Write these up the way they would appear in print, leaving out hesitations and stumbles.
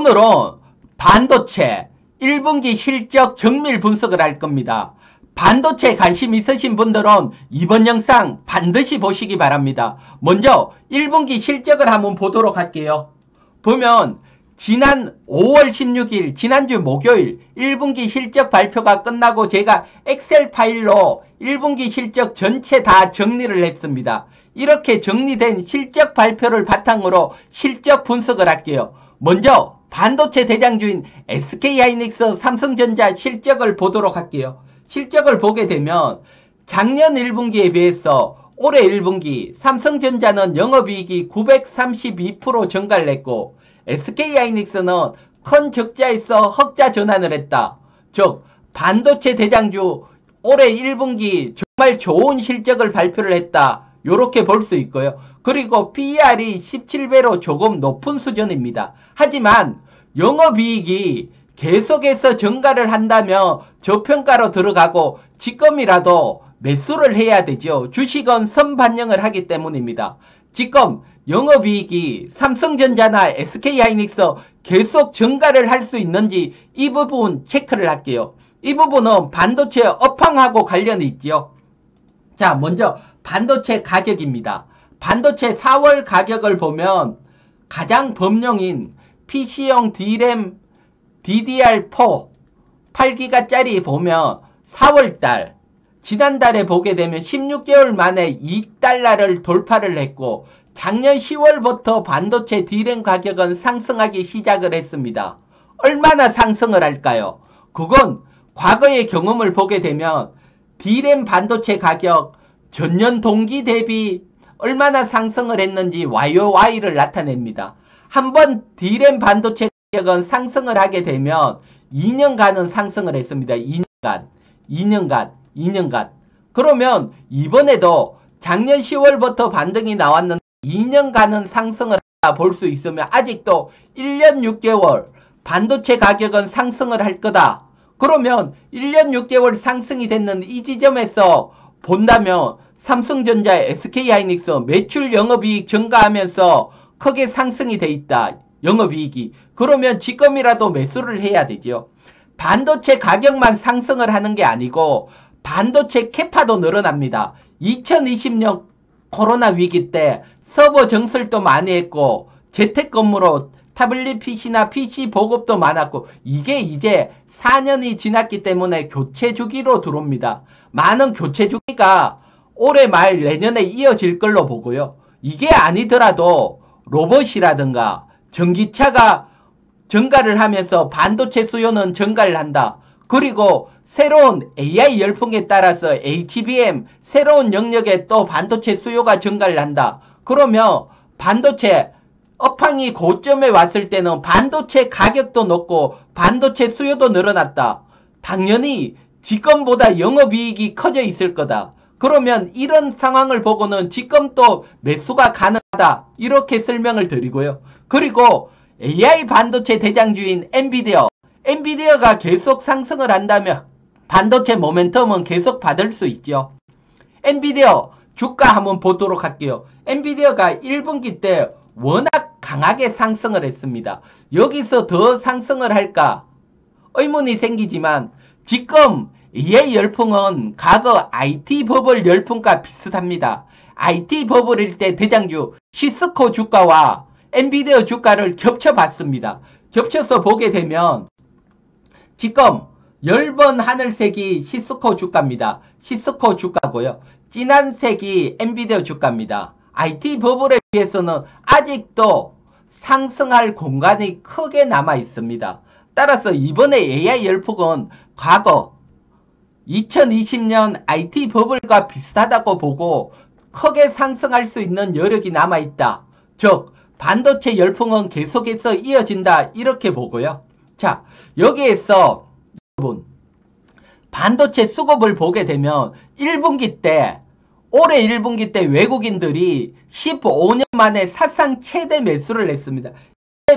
오늘은 반도체 1분기 실적 정밀 분석을 할 겁니다. 반도체 관심 있으신 분들은 이번 영상 반드시 보시기 바랍니다. 먼저 1분기 실적을 한번 보도록 할게요. 보면 지난 5월 16일 지난주 목요일 1분기 실적 발표가 끝나고 제가 엑셀 파일로 1분기 실적 전체 다 정리를 했습니다. 이렇게 정리된 실적 발표를 바탕으로 실적 분석을 할게요. 먼저 반도체 대장주인 SK하이닉스, 삼성전자 실적을 보도록 할게요. 실적을 보게 되면 작년 1분기에 비해서 올해 1분기 삼성전자는 영업이익이 932% 증가를 했고 SK하이닉스는 큰 적자에서 흑자 전환을 했다. 즉 반도체 대장주 올해 1분기 정말 좋은 실적을 발표를 했다. 이렇게 볼 수 있고요. 그리고 PER이 17배로 조금 높은 수준입니다. 하지만 영업이익이 계속해서 증가를 한다면 저평가로 들어가고 지금이라도 매수를 해야 되죠. 주식은 선반영을 하기 때문입니다. 지금 영업이익이 삼성전자나 SK하이닉스 계속 증가를 할 수 있는지 이 부분 체크를 할게요. 이 부분은 반도체 업황하고 관련이 있죠. 자, 먼저 반도체 가격입니다. 반도체 4월 가격을 보면 가장 범용인 PC용 D램 DDR4 8기가짜리 보면 4월달 지난달에 보게 되면 16개월 만에 2달러를 돌파를 했고 작년 10월부터 반도체 D램 가격은 상승하기 시작을 했습니다. 얼마나 상승을 할까요? 그건 과거의 경험을 보게 되면 D램 반도체 가격 전년 동기 대비 얼마나 상승을 했는지 YOY를 나타냅니다. 한번 D램 반도체 가격은 상승을 하게 되면 2년간은 상승을 했습니다. 2년간. 그러면 이번에도 작년 10월부터 반등이 나왔는데 2년간은 상승을 볼 수 있으면 아직도 1년 6개월 반도체 가격은 상승을 할 거다. 그러면 1년 6개월 상승이 됐는 이 지점에서 본다면 삼성전자, SK하이닉스 매출 영업이익 증가하면서 크게 상승이 돼 있다. 영업이익이. 그러면 지금이라도 매수를 해야 되죠. 반도체 가격만 상승을 하는 게 아니고 반도체 캐파도 늘어납니다. 2020년 코로나 위기 때 서버 정설도 많이 했고 재택근무로 타블릿 PC나 PC 보급도 많았고 이게 이제 4년이 지났기 때문에 교체 주기로 들어옵니다. 많은 교체 주기가 올해 말 내년에 이어질 걸로 보고요. 이게 아니더라도 로봇이라든가 전기차가 증가를 하면서 반도체 수요는 증가를 한다. 그리고 새로운 AI 열풍에 따라서 HBM 새로운 영역에 또 반도체 수요가 증가를 한다. 그러면 반도체 업황이 고점에 왔을 때는 반도체 가격도 높고 반도체 수요도 늘어났다. 당연히 지금보다 영업이익이 커져 있을 거다. 그러면 이런 상황을 보고는 지금 또 매수가 가능하다. 이렇게 설명을 드리고요. 그리고 AI 반도체 대장주인 엔비디아가 계속 상승을 한다면 반도체 모멘텀은 계속 받을 수 있죠. 엔비디아 주가 한번 보도록 할게요. 엔비디아가 1분기 때 워낙 강하게 상승을 했습니다. 여기서 더 상승을 할까 의문이 생기지만 지금 AI 열풍은 과거 IT 버블 열풍과 비슷합니다. IT 버블일 때 대장주 시스코 주가와 엔비디아 주가를 겹쳐봤습니다. 겹쳐서 보게 되면 지금 10번 하늘색이 시스코 주가입니다. 시스코 주가고요. 진한 색이 엔비디아 주가입니다. IT 버블에 비해서는 아직도 상승할 공간이 크게 남아 있습니다. 따라서 이번에 AI 열풍은 과거 2020년 IT 버블과 비슷하다고 보고 크게 상승할 수 있는 여력이 남아있다. 즉 반도체 열풍은 계속해서 이어진다. 이렇게 보고요. 자, 여기에서 여러분 반도체 수급을 보게 되면 1분기 때 올해 1분기 때 외국인들이 15년 만에 사상 최대 매수를 했습니다.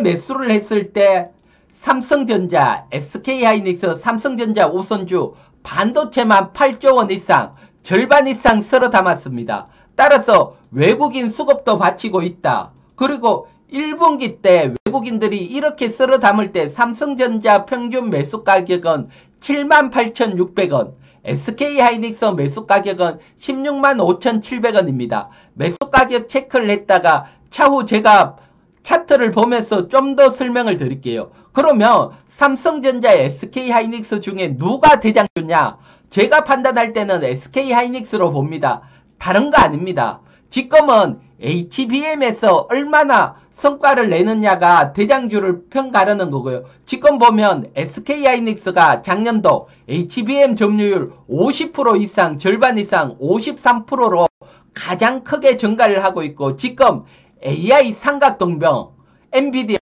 매수를 했을 때 삼성전자, SK하이닉스, 삼성전자 우선주 반도체만 8조 원 이상, 절반 이상 쓸어 담았습니다. 따라서 외국인 수급도 받치고 있다. 그리고 1분기 때 외국인들이 이렇게 쓸어 담을 때 삼성전자 평균 매수 가격은 78,600원, SK하이닉스 매수 가격은 165,700원입니다. 매수 가격 체크를 했다가 차후 제가 차트를 보면서 좀 더 설명을 드릴게요. 그러면 삼성전자, SK하이닉스 중에 누가 대장주냐? 제가 판단할 때는 SK하이닉스로 봅니다. 다른 거 아닙니다. 지금은 HBM에서 얼마나 성과를 내느냐가 대장주를 평가하는 거고요. 지금 보면 SK하이닉스가 작년도 HBM 점유율 50% 이상, 절반 이상 53%로 가장 크게 증가를 하고 있고, 지금 AI 삼각동병, 엔비디아,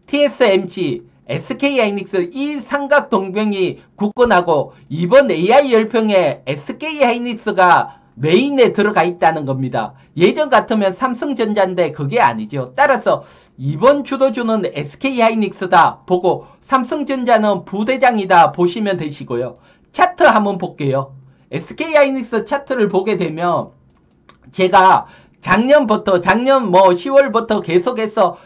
TSMC, SK하이닉스 이 삼각동병이 굳건하고 이번 AI 열풍에 SK하이닉스가 메인에 들어가 있다는 겁니다. 예전 같으면 삼성전자인데 그게 아니죠. 따라서 이번 주도주는 SK하이닉스다 보고 삼성전자는 부대장이다 보시면 되시고요. 차트 한번 볼게요. SK하이닉스 차트를 보게 되면 제가 작년 10월부터 계속해서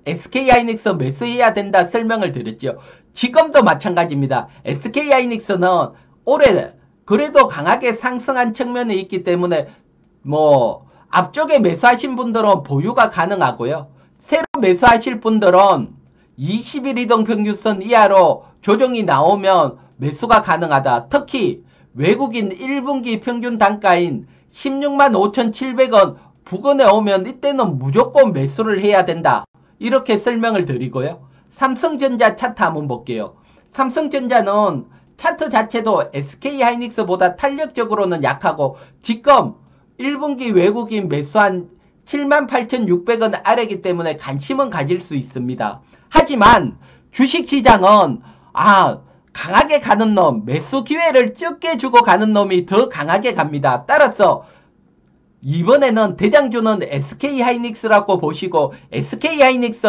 SK하이닉스 매수해야 된다 설명을 드렸죠. 지금도 마찬가지입니다. SK하이닉스는 올해 그래도 강하게 상승한 측면이 있기 때문에 앞쪽에 매수하신 분들은 보유가 가능하고요. 새로 매수하실 분들은 20일 이동평균선 이하로 조정이 나오면 매수가 가능하다. 특히 외국인 1분기 평균 단가인 165,700원 부근에 오면 이때는 무조건 매수를 해야 된다. 이렇게 설명을 드리고요. 삼성전자 차트 한번 볼게요. 삼성전자는 차트 자체도 SK하이닉스보다 탄력적으로는 약하고 지금 1분기 외국인 매수한 78,600원 아래이기 때문에 관심은 가질 수 있습니다. 하지만 주식시장은 강하게 가는 놈, 매수 기회를 적게 주고 가는 놈이 더 강하게 갑니다. 따라서 이번에는 대장주는 SK하이닉스라고 보시고 SK하이닉스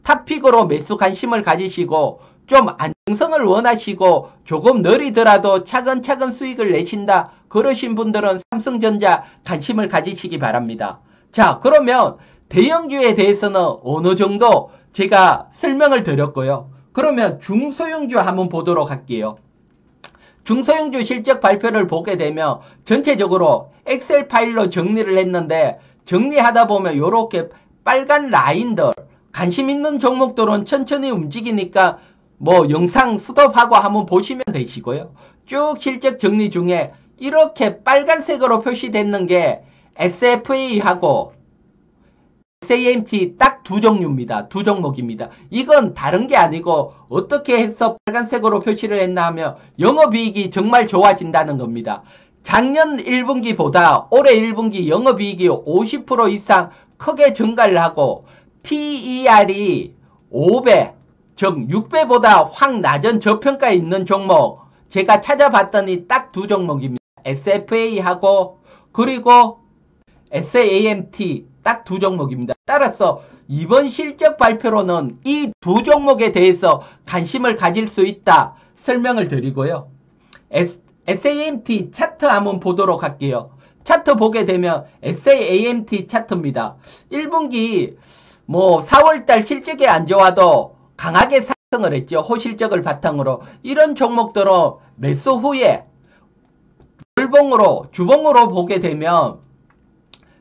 탑픽으로 매수 관심을 가지시고 좀 안정성을 원하시고 조금 느리더라도 차근차근 수익을 내신다 그러신 분들은 삼성전자 관심을 가지시기 바랍니다. 자, 그러면 대형주에 대해서는 어느 정도 제가 설명을 드렸고요. 그러면 중소형주 한번 보도록 할게요. 중소형주 실적 발표를 보게 되면 전체적으로 엑셀 파일로 정리를 했는데 정리하다 보면 이렇게 빨간 라인들 관심 있는 종목들은 천천히 움직이니까 영상 스톱하고 한번 보시면 되시고요. 쭉 실적 정리 중에 이렇게 빨간색으로 표시되는 게 SFA하고 SAMT 딱 두 종류입니다. 두 종목입니다. 이건 다른 게 아니고 어떻게 해서 빨간색으로 표시를 했나 하면 영업이익이 정말 좋아진다는 겁니다. 작년 1분기보다 올해 1분기 영업이익이 50% 이상 크게 증가를 하고 PER이 5배, 즉 6배보다 확 낮은 저평가에 있는 종목 제가 찾아봤더니 딱 두 종목입니다. SFA하고 그리고 SAMT 딱 두 종목입니다. 따라서 이번 실적 발표로는 이 두 종목에 대해서 관심을 가질 수 있다 설명을 드리고요. SAMT 차트 한번 보도록 할게요. 차트 보게 되면 SAMT 차트입니다. 1분기 4월달 실적이 안 좋아도 강하게 상승을 했죠. 호실적을 바탕으로. 이런 종목들은 매수 후에 주봉으로 보게 되면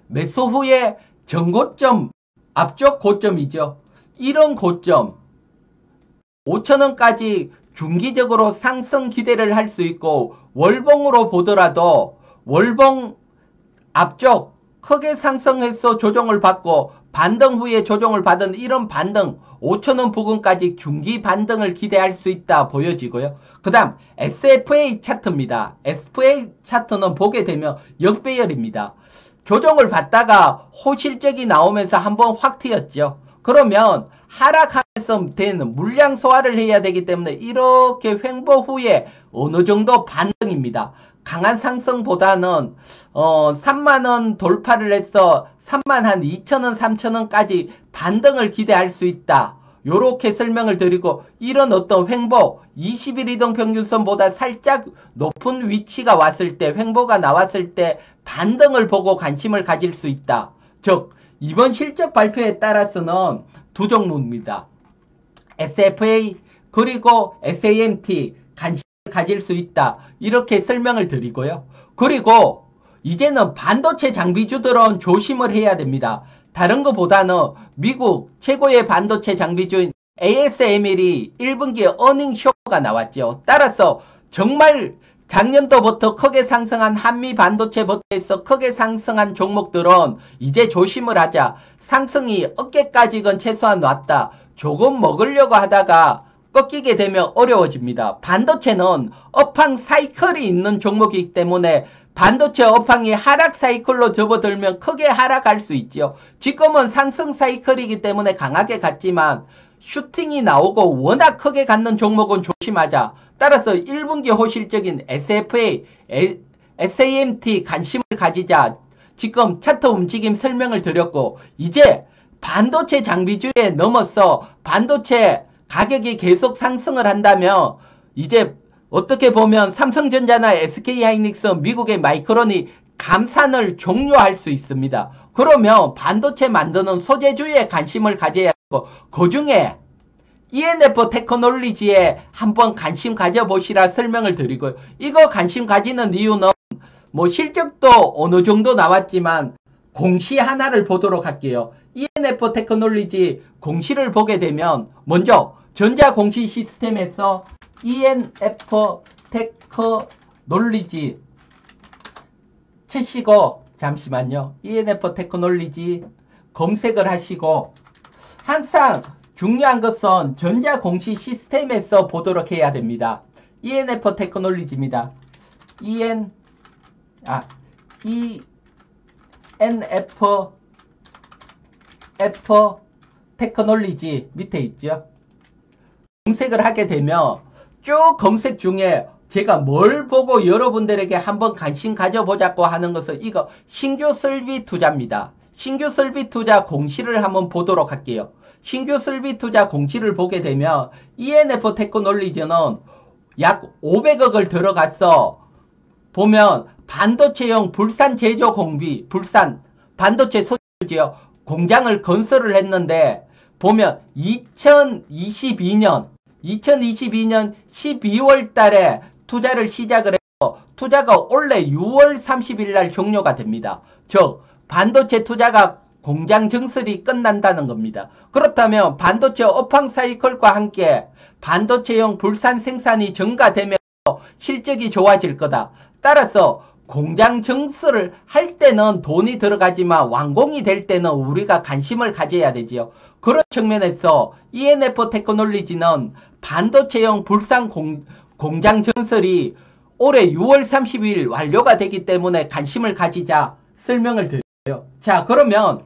매수 후에 전고점, 앞쪽 고점이죠. 이런 고점 5,000원까지 중기적으로 상승 기대를 할 수 있고 월봉으로 보더라도 월봉 앞쪽 크게 상승해서 조정을 받고 반등 후에 조정을 받은 이런 반등 5,000원 부근까지 중기 반등을 기대할 수 있다 보여지고요. 그 다음 SFA 차트입니다. SFA 차트는 보게 되면 역배열입니다. 조정을 받다가 호실적이 나오면서 한번 확 튀었죠. 그러면 하락하면서 된 물량 소화를 해야 되기 때문에 이렇게 횡보 후에 어느 정도 반등입니다. 강한 상승보다는 3만원 돌파를 해서 3만 한 2천원 3천원까지 반등을 기대할 수 있다. 요렇게 설명을 드리고 이런 어떤 횡보 20일 이동평균선보다 살짝 높은 위치가 왔을 때 횡보가 나왔을 때 반등을 보고 관심을 가질 수 있다. 즉 이번 실적 발표에 따라서는 두 종목입니다. SFA 그리고 SAMT 관심을 가질 수 있다. 이렇게 설명을 드리고요. 그리고 이제는 반도체 장비주들은 조심을 해야 됩니다. 다른 것보다는 미국 최고의 반도체 장비주인 ASML이 1분기 어닝쇼가 나왔죠. 따라서 정말 작년도부터 크게 상승한 한미 반도체 버터에서 크게 상승한 종목들은 이제 조심을 하자. 상승이 어깨까지건 최소한 왔다. 조금 먹으려고 하다가 꺾이게 되면 어려워집니다. 반도체는 업황 사이클이 있는 종목이기 때문에 반도체 업황이 하락 사이클로 접어들면 크게 하락할 수 있죠. 지금은 상승 사이클이기 때문에 강하게 갔지만 슈팅이 나오고 워낙 크게 갖는 종목은 조심하자. 따라서 1분기 호실적인 SFA, SAMT 관심을 가지자. 지금 차트 움직임 설명을 드렸고 이제 반도체 장비주에 넘어서 반도체 가격이 계속 상승을 한다면 이제 어떻게 보면 삼성전자나 SK하이닉스, 미국의 마이크론이 감산을 종료할 수 있습니다. 그러면 반도체 만드는 소재주에 관심을 가져야 하고 그중에 ENF 테크놀리지에 한번 관심 가져보시라 설명을 드리고요. 이거 관심 가지는 이유는 뭐 실적도 어느 정도 나왔지만 공시 하나를 보도록 할게요. ENF 테크놀리지 공시를 보게 되면 먼저 전자 공시 시스템에서 ENF 테크놀리지 치시고 잠시만요. ENF 테크놀리지 검색을 하시고 항상 중요한 것은 전자 공시 시스템에서 보도록 해야 됩니다. ENF 테크놀리지입니다. ENF 테크놀리지 밑에 있죠. 검색을 하게 되면 쭉 검색 중에 제가 뭘 보고 여러분들에게 한번 관심 가져보자고 하는 것은 이거 신규 설비 투자입니다. 신규 설비 투자 공시를 한번 보도록 할게요. 신규 설비 투자 공시를 보게 되면 ENF 테크놀리지는 약 500억을 들어가서 보면 반도체용 불산 제조 공비, 불산 반도체 소재지요. 공장을 건설을 했는데 보면 2022년 12월 달에 투자를 시작을 해서 투자가 올해 6월 30일 날 종료가 됩니다. 즉 반도체 투자가 공장 증설이 끝난다는 겁니다. 그렇다면 반도체 업황 사이클과 함께 반도체용 불산 생산이 증가되면서 실적이 좋아질 거다. 따라서 공장 증설을 할 때는 돈이 들어가지만 완공이 될 때는 우리가 관심을 가져야 되지요. 그런 측면에서 ENF 테크놀리지는 반도체용 불산 공장 증설이 올해 6월 30일 완료가 되기 때문에 관심을 가지자 설명을 드려요. 자, 그러면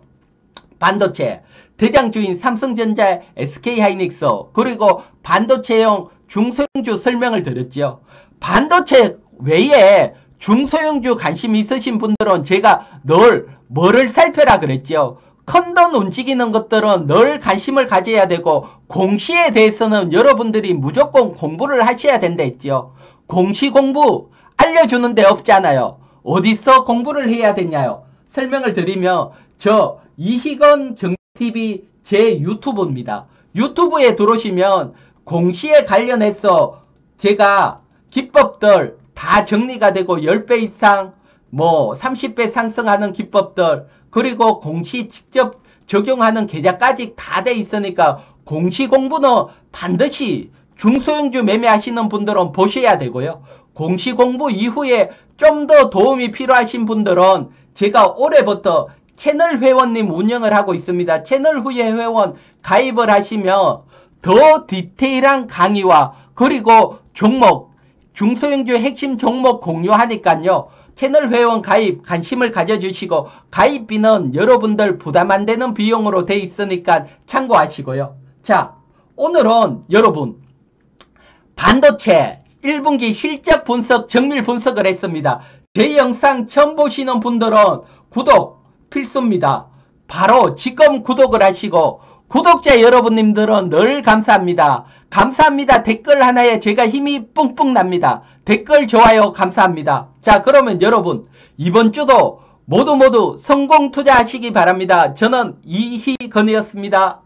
반도체 대장주인 삼성전자, SK하이닉스 그리고 반도체용 중소형주 설명을 드렸죠. 반도체 외에 중소형주 관심 있으신 분들은 제가 늘 뭐를 살펴라 그랬죠. 큰돈 움직이는 것들은 늘 관심을 가져야 되고 공시에 대해서는 여러분들이 무조건 공부를 하셔야 된다 했죠. 공시 공부 알려주는 데 없잖아요. 어디서 공부를 해야 되냐요. 설명을 드리면 저 이희건 경제TV 제 유튜브입니다. 유튜브에 들어오시면 공시에 관련해서 제가 기법들 다 정리가 되고 10배 이상 뭐 30배 상승하는 기법들 그리고 공시 직접 적용하는 계좌까지 다 돼 있으니까 공시 공부는 반드시 중소형주 매매하시는 분들은 보셔야 되고요. 공시 공부 이후에 좀 더 도움이 필요하신 분들은 제가 올해부터 채널 회원님 운영을 하고 있습니다. 채널 후에 회원 가입을 하시면 더 디테일한 강의와 그리고 종목 중소형주 핵심 종목 공유하니까요. 채널 회원 가입 관심을 가져주시고 가입비는 여러분들 부담 안 되는 비용으로 돼 있으니까 참고하시고요. 자, 오늘은 여러분 반도체 1분기 실적 분석 정밀 분석을 했습니다. 제 영상 처음 보시는 분들은 구독 필수입니다. 바로 지금 구독을 하시고 구독자 여러분님들은 늘 감사합니다. 감사합니다. 댓글 하나에 제가 힘이 뿡뿡 납니다. 댓글 좋아요 감사합니다. 자, 그러면 여러분 이번 주도 모두 성공 투자하시기 바랍니다. 저는 이희건이었습니다.